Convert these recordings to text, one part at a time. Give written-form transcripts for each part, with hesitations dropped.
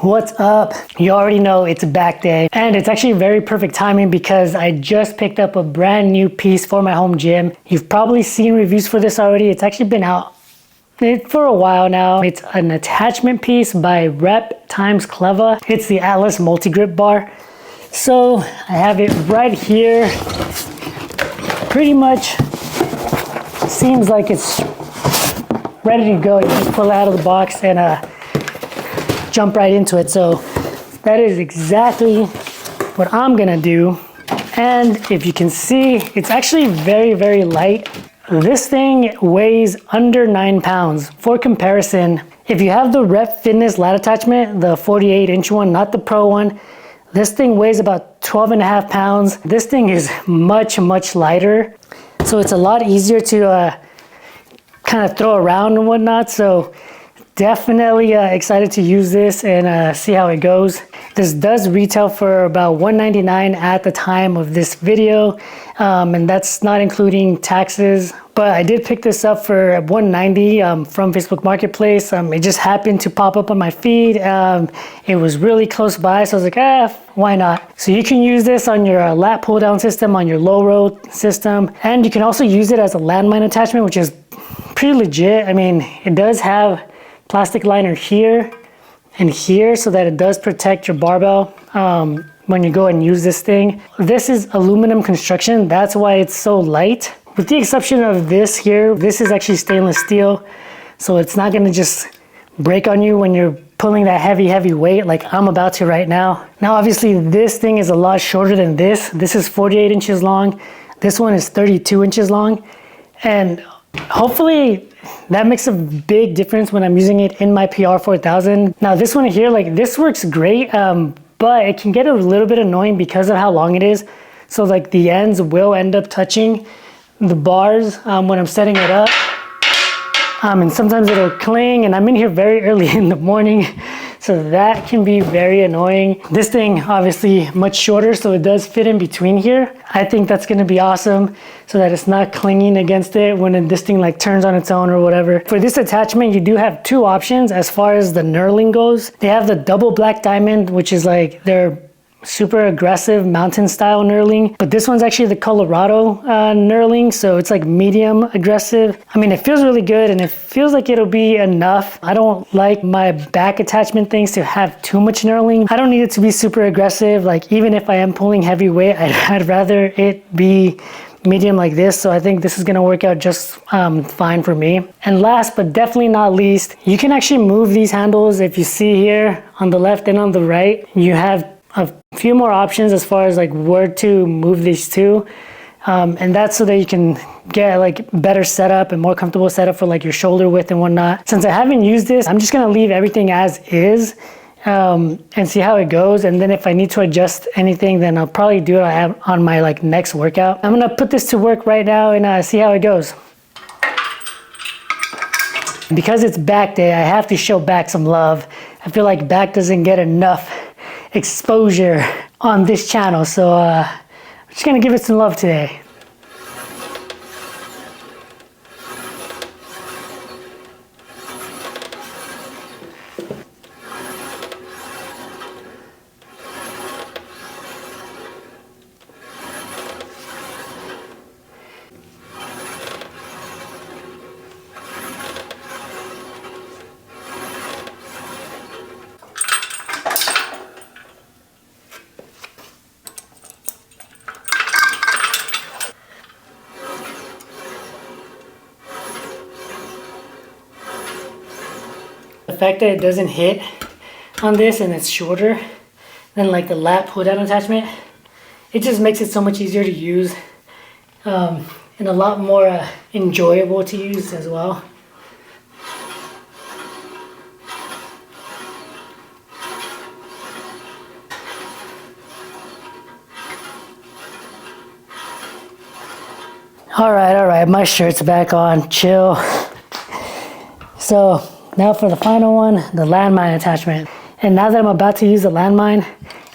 What's up? You already know it's back day, and it's actually very perfect timing because I just picked up a brand new piece for my home gym. You've probably seen reviews for this already. It's actually been out for a while now. It's an attachment piece by Rep times Kleva. It's the Atlas multi-grip bar. So I have it right here. Pretty much seems like it's ready to go. You just pull it out of the box and jump right into it. So that is exactly what I'm gonna do. And if you can see, it's actually very, very light. This thing weighs under 9 pounds. For comparison, if you have the Rep Fitness lat attachment, the 48-inch one, not the Pro one, this thing weighs about 12.5 pounds. This thing is much, much lighter. So it's a lot easier to kind of throw around and whatnot. So definitely excited to use this and see how it goes. This does retail for about $199 at the time of this video, and that's not including taxes. But I did pick this up for $190 from Facebook Marketplace. It just happened to pop up on my feed. It was really close by, so I was like, why not? So you can use this on your lat pull down system, on your low row system, and you can also use it as a landmine attachment, which is pretty legit. I mean, it does have plastic liner here and here so that it does protect your barbell when you go and use this thing. This is aluminum construction, that's why it's so light. With the exception of this here, this is actually stainless steel, so it's not gonna just break on you when you're pulling that heavy weight like I'm about to right now. Now obviously this thing is a lot shorter than this. This is 48 inches long. This one is 32 inches long. And hopefully that makes a big difference when I'm using it in my PR4000. Now this one here, like this works great, but it can get a little bit annoying because of how long it is. So like the ends will end up touching the bars when I'm setting it up. And sometimes it'll cling, and I'm in here very early in the morning, so that can be very annoying. This thing obviously much shorter, so it does fit in between here. I think that's gonna be awesome so that it's not clinging against it when this thing like turns on its own or whatever. For this attachment, you do have two options as far as the knurling goes. They have the double black diamond, which is like their super aggressive mountain style knurling, but this one's actually the Colorado knurling, so it's like medium aggressive. I mean, it feels really good and it feels like it'll be enough. I don't like my back attachment things to have too much knurling. I don't need it to be super aggressive. Like even if I am pulling heavy weight, I'd rather it be medium like this. So I think this is gonna work out just fine for me. And last but definitely not least, you can actually move these handles. If you see here on the left and on the right, you have a few more options as far as like where to move these to, and that's so that you can get like better setup and more comfortable setup for like your shoulder width and whatnot. Since I haven't used this, I'm just gonna leave everything as is and see how it goes, and then if I need to adjust anything, then I'll probably do it on my like next workout. I'm gonna put this to work right now and see how it goes. Because it's back day, I have to show back some love. I feel like back doesn't get enough exposure on this channel, so I'm just gonna give it some love today. The fact that it doesn't hit on this and it's shorter than like the lat pull down attachment, it just makes it so much easier to use and a lot more enjoyable to use as well. All right, my shirt's back on, chill. So now for the final one, the landmine attachment. And now that I'm about to use the landmine,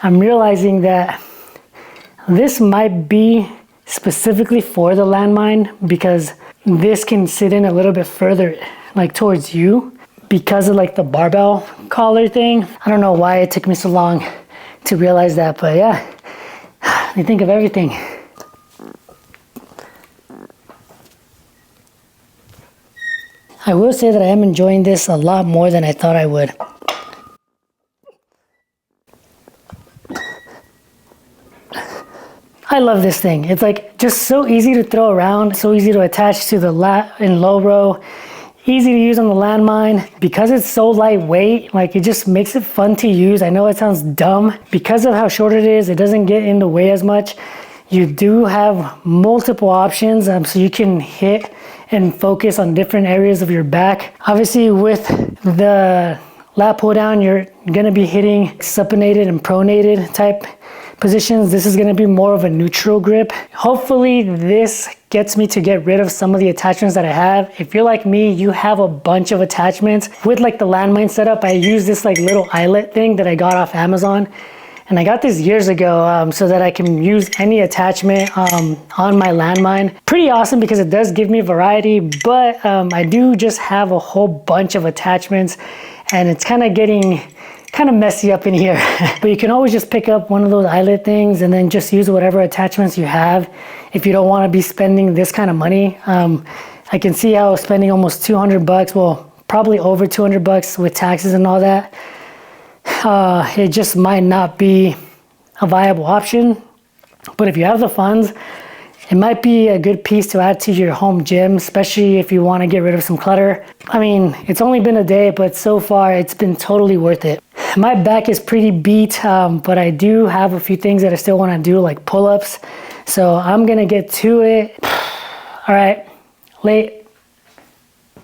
I'm realizing that this might be specifically for the landmine because this can sit in a little bit further, like towards you. because of like the barbell collar thing. I don't know why it took me so long to realize that, but yeah, they think of everything. I will say that I am enjoying this a lot more than I thought I would. I love this thing. It's like just so easy to throw around, so easy to attach to the lat and low row, easy to use on the Landmine. Because it's so lightweight, like it just makes it fun to use. I know it sounds dumb. Because of how short it is, it doesn't get in the way as much. You do have multiple options, so you can hit and focus on different areas of your back. Obviously with the lat pull down, you're gonna be hitting supinated and pronated type positions. This is gonna be more of a neutral grip. Hopefully this gets me to get rid of some of the attachments that I have. If you're like me, you have a bunch of attachments. With like the Landmine setup, I use this like little eyelet thing that I got off Amazon. And I got this years ago so that I can use any attachment on my Landmine. Pretty awesome because it does give me variety, but I do just have a whole bunch of attachments and it's kind of getting messy up in here. But you can always just pick up one of those eyelet things and then just use whatever attachments you have if you don't want to be spending this kind of money. I can see how spending almost 200 bucks, well, probably over 200 bucks with taxes and all that, it just might not be a viable option. But if you have the funds, it might be a good piece to add to your home gym, especially if you want to get rid of some clutter. I mean, it's only been a day, but so far it's been totally worth it. My back is pretty beat, but I do have a few things that I still want to do, like pull-ups. So I'm gonna get to it. All right, late.